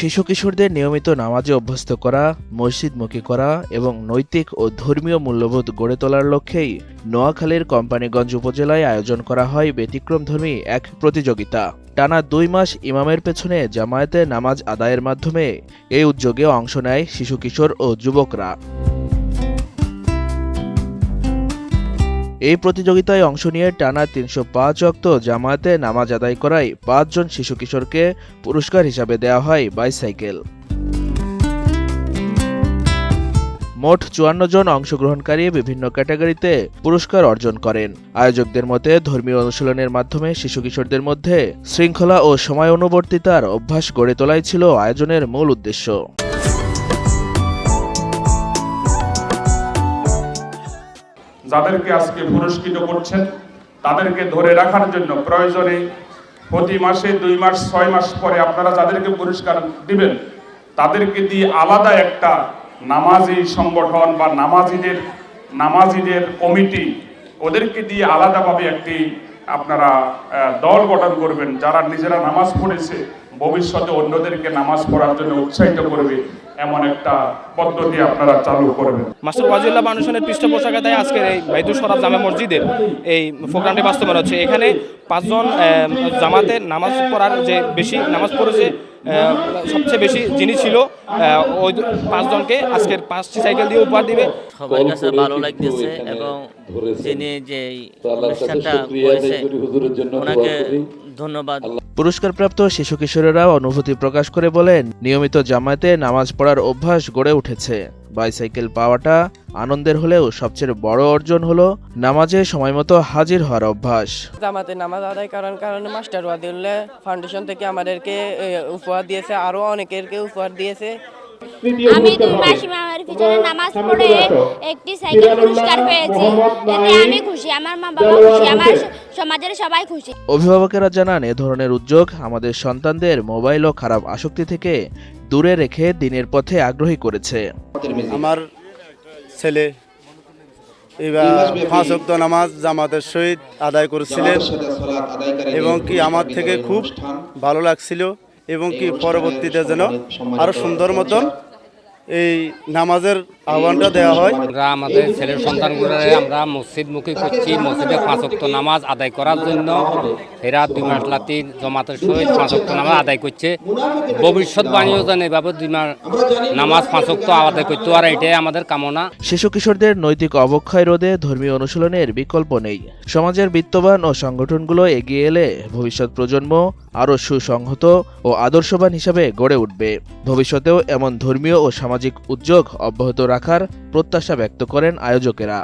শিশু কিশোরদের নিয়মিত নামাজে অভ্যস্ত করা, মসজিদমুখী করা এবং নৈতিক ও ধর্মীয় মূল্যবোধ গড়ে তোলার লক্ষ্যেই নোয়াখালীর কোম্পানীগঞ্জ উপজেলায় আয়োজন করা হয় ব্যতিক্রমধর্মী এক প্রতিযোগিতা। টানা ২ মাস ইমামের পেছনে জামায়াতে নামাজ আদায়ের মাধ্যমে এই উদ্যোগে অংশ নেয় শিশু কিশোর ও যুবকরা। এই প্রতিযোগিতায় অংশ নিয়ে টানা ৩০৫ ওয়াক্ত জামায়াতে নামাজ আদায় করায় ৫ জন শিশু কিশোরকে পুরস্কার হিসাবে দেওয়া হয় বাইসাইকেল। মোট ৫৪ জন অংশগ্রহণকারী বিভিন্ন ক্যাটাগরিতে পুরস্কার অর্জন করেন। আয়োজকদের মতে ধর্মীয় অনুশীলনের মাধ্যমে শিশু কিশোরদের মধ্যে শৃঙ্খলা ও সময় অনুবর্তিতার অভ্যাস গড়ে তোলাই ছিল আয়োজনের মূল উদ্দেশ্য। যাদেরকে আজকে পুরস্কৃত করছেন তাদেরকে ধরে রাখার জন্য প্রয়োজনে প্রতি মাসে ২ মাস ৬ মাস পরে আপনারা যাদেরকে পুরস্কার দিবেন তাদেরকে দিয়ে আলাদা একটা নামাজি সংগঠন বা নামাজিদের কমিটি ওদেরকে দিয়ে আলাদাভাবে একটি আপনারা দল গঠন করবেন, যারা নিজেরা নামাজ পড়েছে ভবিষ্যতে অন্যদেরকে নামাজ পড়ার জন্য উৎসাহিত করবে, এমন একটা পদ্ধতি আপনারা চালু করবেন। মাস্টার ওয়াজিউল্লাহ ফাউন্ডেশনের পৃষ্ঠপোষকতায় আজকের এই বাইতুল শরাফ জামে মসজিদের এই প্রোগ্রামটি বাস্তবায়ন হচ্ছে। এখানে ৫ জন জামাতে নামাজ পড়ার যে বেশি নামাজ পড়েছে সবচেয়ে বেশি যিনি ছিল ওই ৫ জনকে আজকের ৫টি সাইকেল দিয়ে উপহার দিবে। সবার কাছে ভালো লাগতেছে এবং যিনি যে অনুষ্ঠানটা করেছে ওনাকে ধন্যবাদ। পুরস্কারপ্রাপ্ত শিশু কিশোরেরা অনুভূতি প্রকাশ করে বলেন, নিয়মিত জামায়াতে নামাজ পড়ার অভ্যাস গড়ে উঠেছে। বাইসাইকেল পাওয়াটা আনন্দের হলেও সবচেয়ে বড় অর্জন হলো নামাজে সময়মতো হাজির হওয়ার অভ্যাস। জামাতে নামাজ আদায় করার কারণে মাস্টার ওয়াজিউল্লাহ ফাউন্ডেশন থেকে আমাদেরকে উপহার দিয়েছে, আরো অনেকেরকে উপহার দিয়েছে। আমি ২ মাস ইমামের পিছনে নামাজ পড়ে একটি সাইকেল পুরস্কার পেয়েছি। এতে আমি খুশি, আমার মা বাবা খুশি, আমার সমাজের সবাই খুশি। অভিভাবকেরা জানান, এ ধরনের উদ্যোগ আমাদের সন্তানদের মোবাইল ও খারাপ আসক্তি থেকে দূরে রেখে দিনের পথে আগ্রহী করেছে। আমার ছেলে এবার ৫ ওয়াক্ত নামাজ জামাতের সহিত আদায় করেছিলেন এবং কি আমার থেকে খুব ভালো লাগছিল এবং কি পরবর্তীতে যেন আরো সুন্দর মতন এই নামাজের আহ্বানটা দেওয়া হয়। আমরা আমাদের ছেলের সন্তানগুলো আমরা মসজিদমুখী করছি, মসজিদে ৫ ওয়াক্ত নামাজ আদায় করার জন্য এরা ২ মাস লাতি জমাতের সহিত ৫ ওয়াক্ত নামাজ আদায় করছে। ভবিষ্যৎবাণীও যেন এভাবে ২ মাস নামাজ ৫ ওয়াক্ত আদায় করতে আর এটাই আমাদের কামনা। শিশু কিশোরদের নৈতিক অবক্ষয় রোধে ধর্মীয় অনুশীলনের বিকল্প নেই। সমাজের বিত্তবান ও সংগঠনগুলো এগিয়ে এলে ভবিষ্যৎ প্রজন্ম আরও সুসংহত ও আদর্শবান হিসাবে গড়ে উঠবে। ভবিষ্যতেও এমন ধর্মীয় ও সামাজিক উদ্যোগ অব্যাহত রাখার প্রত্যাশা ব্যক্ত করেন আয়োজকেরা।